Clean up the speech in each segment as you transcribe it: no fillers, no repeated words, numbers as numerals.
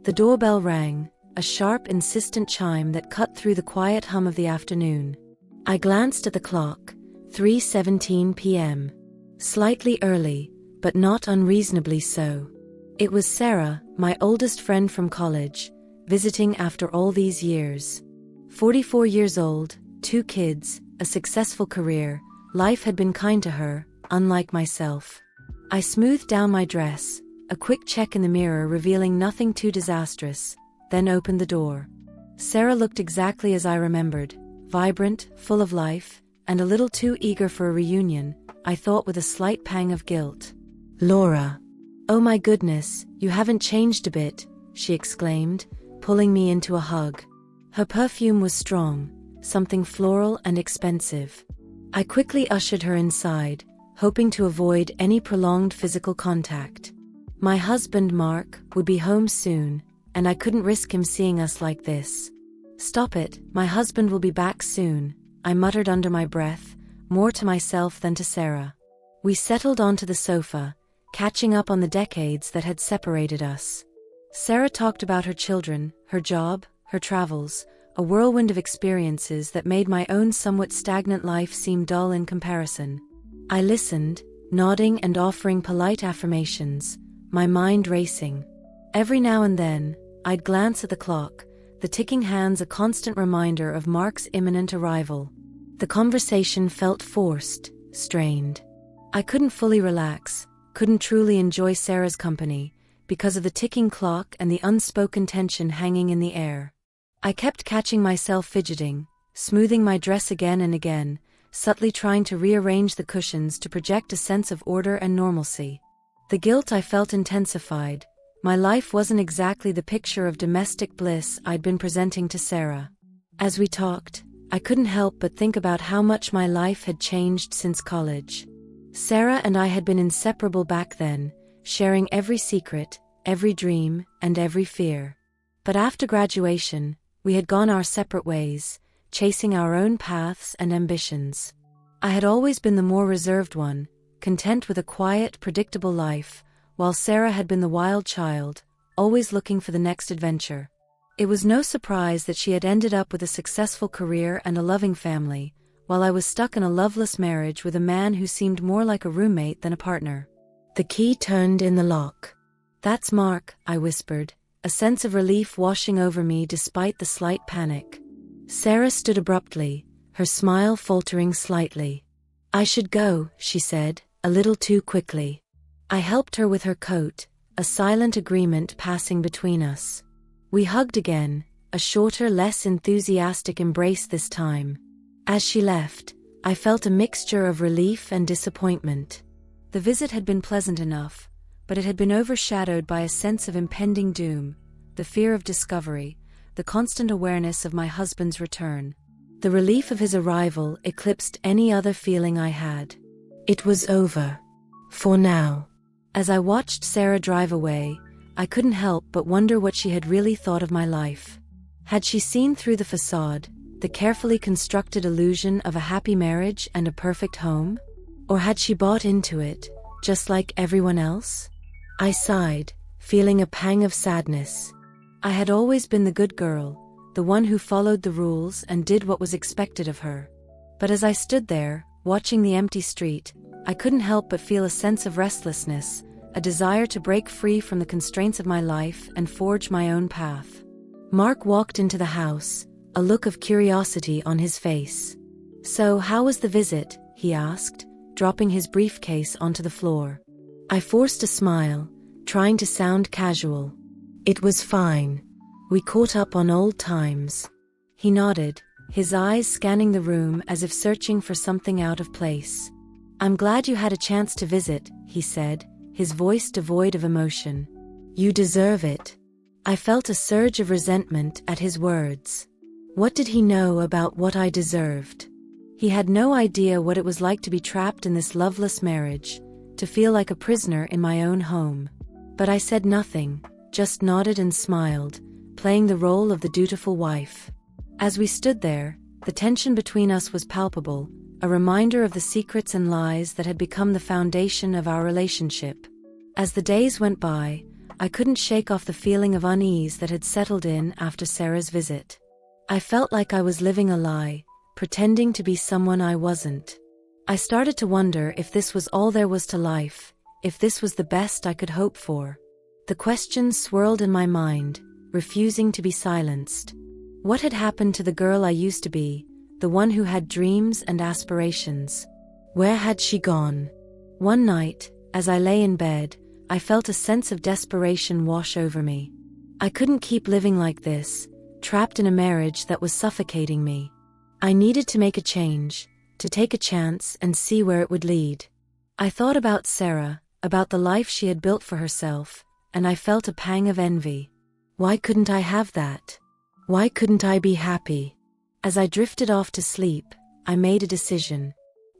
The doorbell rang, a sharp, insistent chime that cut through the quiet hum of the afternoon. I glanced at the clock, 3:17 p.m. Slightly early, but not unreasonably so. It was Sarah, my oldest friend from college, visiting after all these years. 44 years old, 2 kids, a successful career, life had been kind to her, unlike myself. I smoothed down my dress, a quick check in the mirror revealing nothing too disastrous, then opened the door. Sarah looked exactly as I remembered, vibrant, full of life, and a little too eager for a reunion, I thought with a slight pang of guilt. "Laura. Oh my goodness, you haven't changed a bit," she exclaimed, pulling me into a hug. Her perfume was strong, something floral and expensive. I quickly ushered her inside, hoping to avoid any prolonged physical contact. My husband, Mark, would be home soon, and I couldn't risk him seeing us like this. "Stop it, my husband will be back soon," I muttered under my breath, more to myself than to Sarah. We settled onto the sofa, catching up on the decades that had separated us. Sarah talked about her children, her job, her travels, a whirlwind of experiences that made my own somewhat stagnant life seem dull in comparison. I listened, nodding and offering polite affirmations, my mind racing. Every now and then, I'd glance at the clock, the ticking hands a constant reminder of Mark's imminent arrival. The conversation felt forced, strained. I couldn't fully relax, couldn't truly enjoy Sarah's company, because of the ticking clock and the unspoken tension hanging in the air. I kept catching myself fidgeting, smoothing my dress again and again, subtly trying to rearrange the cushions to project a sense of order and normalcy. The guilt I felt intensified. My life wasn't exactly the picture of domestic bliss I'd been presenting to Sarah. As we talked, I couldn't help but think about how much my life had changed since college. Sarah and I had been inseparable back then, sharing every secret, every dream, and every fear. But after graduation, we had gone our separate ways, chasing our own paths and ambitions. I had always been the more reserved one, content with a quiet, predictable life, while Sarah had been the wild child, always looking for the next adventure. It was no surprise that she had ended up with a successful career and a loving family, while I was stuck in a loveless marriage with a man who seemed more like a roommate than a partner. The key turned in the lock. "That's Mark," I whispered, a sense of relief washing over me despite the slight panic. Sarah stood abruptly, her smile faltering slightly. "I should go," she said, a little too quickly. I helped her with her coat, a silent agreement passing between us. We hugged again, a shorter, less enthusiastic embrace this time. As she left, I felt a mixture of relief and disappointment. The visit had been pleasant enough, but it had been overshadowed by a sense of impending doom, the fear of discovery, the constant awareness of my husband's return. The relief of his arrival eclipsed any other feeling I had. It was over. For now. As I watched Sarah drive away, I couldn't help but wonder what she had really thought of my life. Had she seen through the facade, the carefully constructed illusion of a happy marriage and a perfect home? Or had she bought into it, just like everyone else? I sighed, feeling a pang of sadness. I had always been the good girl, the one who followed the rules and did what was expected of her. But as I stood there, watching the empty street, I couldn't help but feel a sense of restlessness, a desire to break free from the constraints of my life and forge my own path. Mark walked into the house, a look of curiosity on his face. "So, how was the visit?" he asked, dropping his briefcase onto the floor. I forced a smile, trying to sound casual. "It was fine. We caught up on old times." He nodded, his eyes scanning the room as if searching for something out of place. "I'm glad you had a chance to visit," he said, his voice devoid of emotion. "You deserve it." I felt a surge of resentment at his words. What did he know about what I deserved? He had no idea what it was like to be trapped in this loveless marriage, to feel like a prisoner in my own home. But I said nothing, just nodded and smiled, playing the role of the dutiful wife. As we stood there, the tension between us was palpable, a reminder of the secrets and lies that had become the foundation of our relationship. As the days went by, I couldn't shake off the feeling of unease that had settled in after Sarah's visit. I felt like I was living a lie, pretending to be someone I wasn't. I started to wonder if this was all there was to life, if this was the best I could hope for. The questions swirled in my mind, refusing to be silenced. What had happened to the girl I used to be, the one who had dreams and aspirations? Where had she gone? One night, as I lay in bed, I felt a sense of desperation wash over me. I couldn't keep living like this, trapped in a marriage that was suffocating me. I needed to make a change, to take a chance and see where it would lead. I thought about Sarah, about the life she had built for herself, and I felt a pang of envy. Why couldn't I have that? Why couldn't I be happy? As I drifted off to sleep, I made a decision.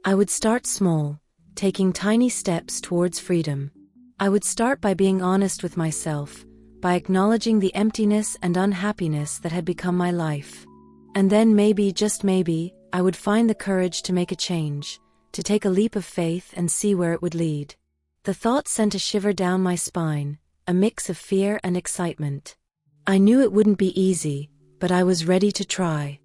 I would start small, taking tiny steps towards freedom. I would start by being honest with myself, by acknowledging the emptiness and unhappiness that had become my life. And then maybe, just maybe, I would find the courage to make a change, to take a leap of faith and see where it would lead. The thought sent a shiver down my spine, a mix of fear and excitement. I knew it wouldn't be easy, but I was ready to try.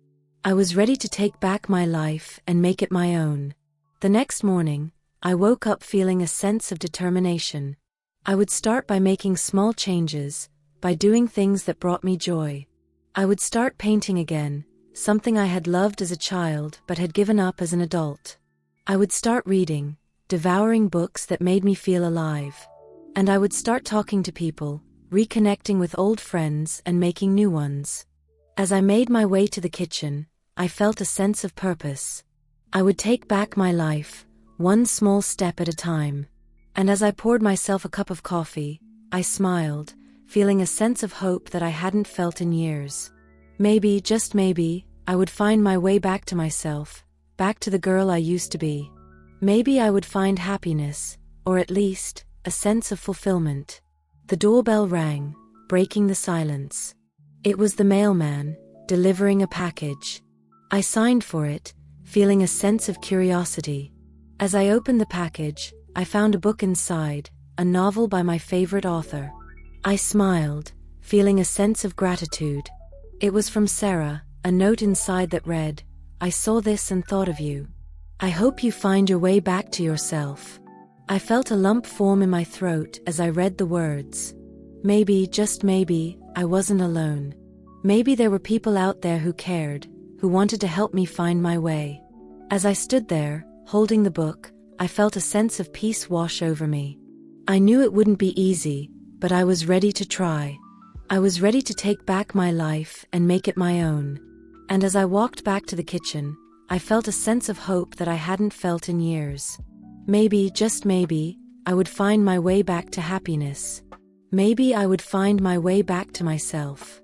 I was ready to take back my life and make it my own. The next morning, I woke up feeling a sense of determination. I would start by making small changes, by doing things that brought me joy. I would start painting again, something I had loved as a child but had given up as an adult. I would start reading, devouring books that made me feel alive. And I would start talking to people, reconnecting with old friends and making new ones. As I made my way to the kitchen, I felt a sense of purpose. I would take back my life, one small step at a time. And as I poured myself a cup of coffee, I smiled, feeling a sense of hope that I hadn't felt in years. Maybe, just maybe, I would find my way back to myself, back to the girl I used to be. Maybe I would find happiness, or at least, a sense of fulfillment. The doorbell rang, breaking the silence. It was the mailman, delivering a package. I signed for it, feeling a sense of curiosity. As I opened the package, I found a book inside, a novel by my favorite author. I smiled, feeling a sense of gratitude. It was from Sarah, a note inside that read, "I saw this and thought of you. I hope you find your way back to yourself." I felt a lump form in my throat as I read the words. Maybe, just maybe, I wasn't alone. Maybe there were people out there who cared, who wanted to help me find my way. As I stood there, holding the book, I felt a sense of peace wash over me. I knew it wouldn't be easy, but I was ready to try. I was ready to take back my life and make it my own. And as I walked back to the kitchen, I felt a sense of hope that I hadn't felt in years. Maybe, just maybe, I would find my way back to happiness. Maybe I would find my way back to myself.